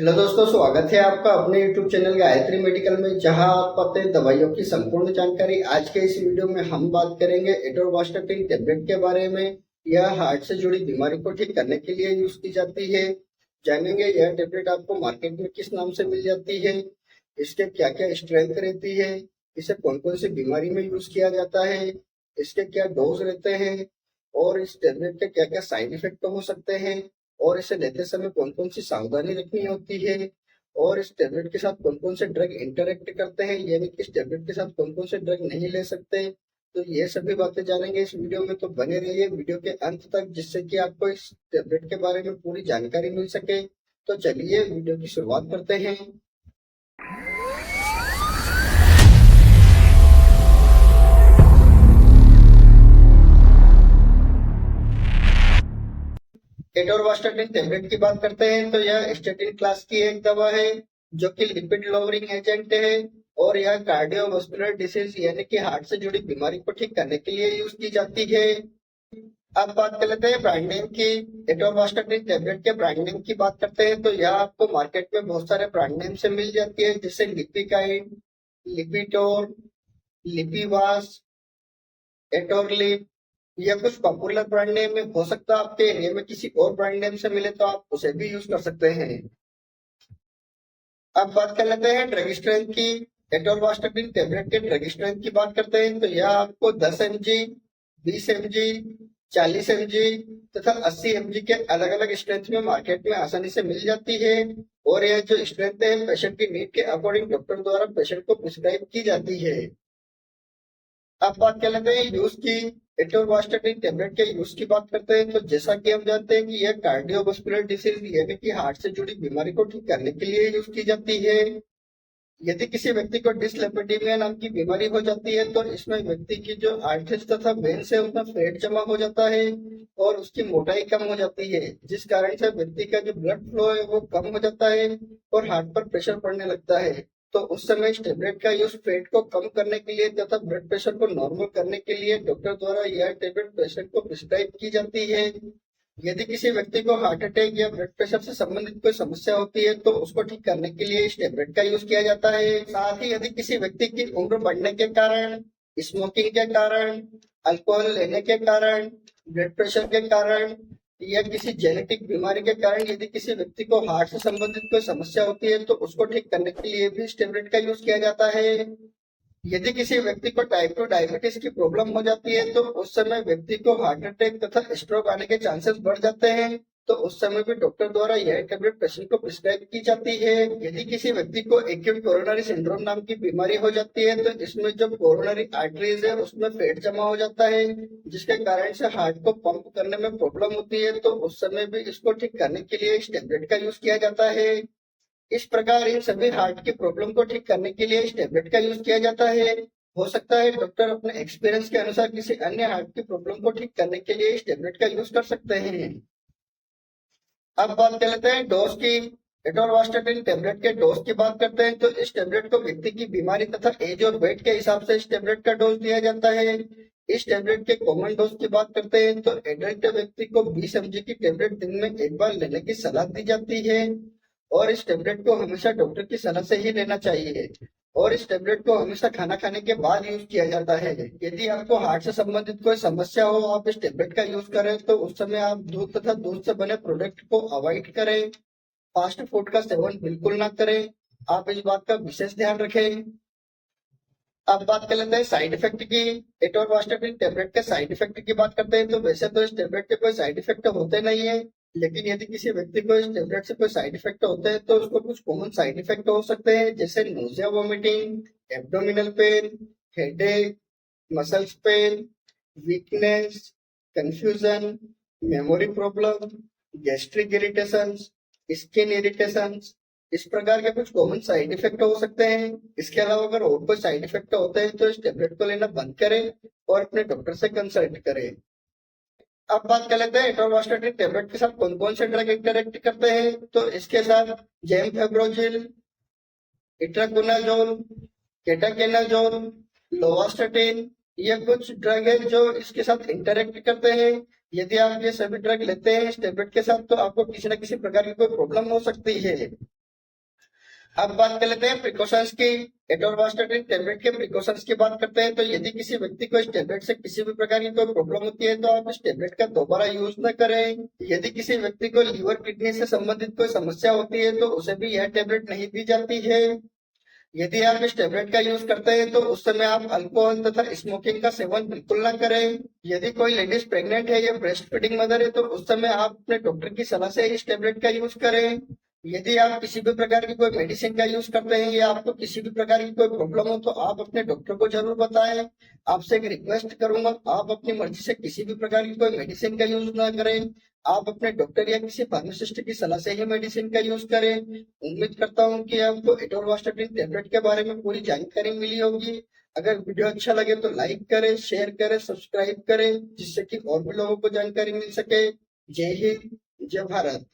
Hello दोस्तों, स्वागत है आपका अपने YouTube चैनल गायत्री मेडिकल में, जहां आप पाते हैं दवाइयों की संपूर्ण जानकारी। आज के इस वीडियो में हम बात करेंगे एटोरवास्टाटिन टेबलेट के बारे में। यह हार्ट से जुड़ी बीमारी को ठीक करने के लिए यूज की जाती है। जानेंगे यह टेबलेट आपको मार्केट में किस नाम से मिल जाती है, इसके क्या क्या स्ट्रेंथ रहती है, इसे कौन कौन सी बीमारी में यूज किया जाता है, इसके क्या डोज रहते हैं और इस टेबलेट के क्या क्या साइड इफेक्ट हो सकते हैं और इसे लेते समय कौन कौन सी सावधानी रखनी होती है और इस टेबलेट के साथ कौन कौन से ड्रग इंटरेक्ट करते हैं, यानी कि इस टेबलेट के साथ कौन कौन से ड्रग नहीं ले सकते। तो ये सभी बातें जानेंगे इस वीडियो में, तो बने रहिए वीडियो के अंत तक, जिससे कि आपको इस टेबलेट के बारे में पूरी जानकारी मिल सके। तो चलिए वीडियो की शुरुआत करते हैं। एटोरवास्टाटिन टेबलेट की बात करते हैं तो यह स्टेटिन क्लास की एक दवा है जो कि लिपिड लोअरिंग एजेंट है और यह कार्डियोवास्कुलर डिसीज यानी कि हार्ट से जुड़ी बीमारी को ठीक करने के लिए यूज की जाती है। अब बात कर लेते हैं ब्रांड नेम की। एटोरवास्टाटिन टेबलेट के ब्रांड नेम की बात करते हैं तो यह आपको मार्केट में बहुत सारे ब्रांड नेम से मिल जाती है, जैसे लिपिकाइड, लिपिटोर, लिपिवास, एटोरलिप। या कुछ पॉपुलर ब्रांड नेम में हो सकता है आपके एरिया में किसी और ब्रांड नेम से मिले तो आप उसे भी यूज कर सकते हैं। अब बात कर लेते हैं ड्रग स्ट्रेंथ की। एटोरवास्टाटिन टेबलेट के ड्रग स्ट्रेंथ की बात करते हैं तो यह आपको 10 mg, 20 mg, 40 mg तथा 80 mg के अलग अलग स्ट्रेंथ में मार्केट में आसानी से मिल जाती है। और यह जो स्ट्रेंथ है पेशेंट की नीड के अकॉर्डिंग डॉक्टर द्वारा पेशेंट को प्रिस्क्राइब की जाती है। अब बात कर लेते हैं यूज की। एटोरवास्टाटिन टेबलेट के यूज की बात करते हैं तो जैसा कि हम जानते हैं कि यह कार्डियोवास्कुलर डिसीज यानी कि हार्ट से जुड़ी बीमारी को ठीक करने के लिए यूज की जाती है। यदि किसी व्यक्ति को डिसलिपिडीमिया नाम की बीमारी हो जाती है तो इसमें व्यक्ति की जो आर्टरीज तथा वेन्स है उसमें फैट जमा हो जाता है और उसकी मोटाई कम हो जाती है, जिस कारण से व्यक्ति का जो ब्लड फ्लो है वो कम हो जाता है और हार्ट पर प्रेशर पड़ने लगता है। तो उस समय इस टेबलेट का यूज फैट को कम करने के लिए तथा ब्लड प्रेशर को नॉर्मल करने के लिए डॉक्टर द्वारा यह टेबलेट पेशेंट को प्रिस्क्राइब की जाती है। यदि किसी व्यक्ति को हार्ट अटैक या ब्लड प्रेशर से संबंधित कोई समस्या होती है तो उसको ठीक करने के लिए इस टेबलेट का यूज किया जाता है। साथ ही यदि किसी व्यक्ति की उम्र बढ़ने के कारण, स्मोकिंग के कारण, अल्कोहल लेने के कारण, ब्लड प्रेशर के कारण या किसी जेनेटिक बीमारी के कारण यदि किसी व्यक्ति को हार्ट से संबंधित कोई समस्या होती है तो उसको ठीक करने के लिए भी इस टेबलेट का यूज किया जाता है। यदि किसी व्यक्ति को टाइप 2 डायबिटीज की प्रॉब्लम हो जाती है तो उस समय व्यक्ति को हार्ट अटैक तथा स्ट्रोक आने के चांसेस बढ़ जाते हैं, तो उस समय भी डॉक्टर द्वारा यह टेबलेट पेशेंट को प्रिस्क्राइब की जाती है। यदि किसी व्यक्ति को एक्यूट कोरोनरी सिंड्रोम नाम की बीमारी हो जाती है तो इसमें जो कोरोनरी आर्टरीज है उसमें फैट जमा हो जाता है, जिसके कारण से हार्ट को पंप करने में प्रॉब्लम होती है, तो उस समय भी इसको ठीक करने के लिए इस टेबलेट का यूज किया जाता है। इस प्रकार इन सभी हार्ट की प्रॉब्लम को ठीक करने के लिए इस टेबलेट का यूज किया जाता है। हो सकता है डॉक्टर अपने एक्सपीरियंस के अनुसार किसी अन्य हार्ट की प्रॉब्लम को ठीक करने के लिए इस टेबलेट का यूज कर सकते हैं। अब बात कर लेते हैं डोज की। एटोरवास्टाटिन टेबलेट के डोज की बात करते हैं तो इस टेबलेट को व्यक्ति की बीमारी तथा एज और वेट के हिसाब से इस टेबलेट का डोज दिया जाता है। इस टेबलेट के कॉमन डोज की बात करते हैं तो एडल्ट व्यक्ति को 20 mg की टेबलेट दिन में एक बार लेने की सलाह दी जाती है और इस टेबलेट को हमेशा डॉक्टर की सलाह से ही लेना चाहिए और इस टेबलेट को हमेशा खाना खाने के बाद यूज किया जाता है। यदि आपको हार्ट से संबंधित कोई समस्या हो आप इस टेबलेट का यूज करें तो उस समय आप दूध तथा दूध से बने प्रोडक्ट को अवॉइड करें, फास्ट फूड का सेवन बिल्कुल ना करें। आप इस बात का विशेष ध्यान रखें। अब बात कर लेते हैं साइड इफेक्ट की। एटोरवास्टाटिन टेबलेट के साइड इफेक्ट की बात करते हैं तो वैसे तो इस टेबलेट के कोई साइड इफेक्ट होते नहीं है, लेकिन यदि किसी व्यक्ति को इस टेबलेट से कोई साइड इफेक्ट होते हैं तो उसको कुछ कॉमन साइड इफेक्ट हो सकते हैं, जैसे nausea, vomiting, abdominal pain, headache, muscles pain, weakness, confusion, memory problem, gastric irritation, skin irritation. इस प्रकार के कुछ कॉमन साइड इफेक्ट हो सकते हैं। इसके अलावा अगर और कोई साइड इफेक्ट होते हैं तो इस टेबलेट को लेना बंद करें और अपने डॉक्टर से कंसल्ट करें। अब बात कर लेते हैं एटोरवास्टाटिन टेबलेट के साथ कौन कौन से ड्रग इंटरेक्ट करते हैं तो इसके साथ जेमफेब्रोजिल, इट्राकोनाजोल, केटाकेनाजोल, लोवास्टाटिन, ये कुछ ड्रग है जो इसके साथ इंटरेक्ट करते हैं। यदि आप ये सभी ड्रग लेते हैं इस टेबलेट के साथ तो आपको किसी न किसी प्रकार की कोई प्रॉब्लम हो सकती है। अब बात कर लेते हैं प्रिकॉशंस की। एटोरवास्टाटिन टेबलेट के प्रिकॉशंस की बात करते हैं तो यदि किसी व्यक्ति को इस टेबलेट से किसी भी प्रकार की कोई प्रॉब्लम होती है तो आप इस टेबलेट का दोबारा यूज न करें। यदि किसी व्यक्ति को लीवर किडनी से संबंधित कोई समस्या होती है तो उसे भी यह टेबलेट नहीं दी जाती है। यदि आप इस टेबलेट का यूज करते हैं तो उस समय आप अल्कोहल तथा स्मोकिंग का सेवन बिल्कुल ना करें। यदि कोई लेडीज प्रेग्नेंट है या ब्रेस्ट फीडिंग मदर है तो उस समय आप अपने डॉक्टर की सलाह से इस टेबलेट का यूज करें। यदि आप किसी भी प्रकार की कोई मेडिसिन का यूज करते हैं या आपको किसी भी प्रकार की कोई प्रॉब्लम हो तो आप अपने डॉक्टर को जरूर बताएं। आपसे एक रिक्वेस्ट करूंगा, आप अपनी मर्जी से किसी भी प्रकार की कोई मेडिसिन का यूज ना करें। आप अपने डॉक्टर या किसी फार्मासिस्ट की सलाह से ही मेडिसिन का यूज करें। उम्मीद करता हूँ कि आपको एटोरवास्टाटिन टेबलेट के बारे में पूरी जानकारी मिली होगी। अगर वीडियो अच्छा लगे तो लाइक करें, शेयर करें, सब्सक्राइब करें, जिससे कि और भी लोगों को जानकारी मिल सके। जय हिंद, जय भारत।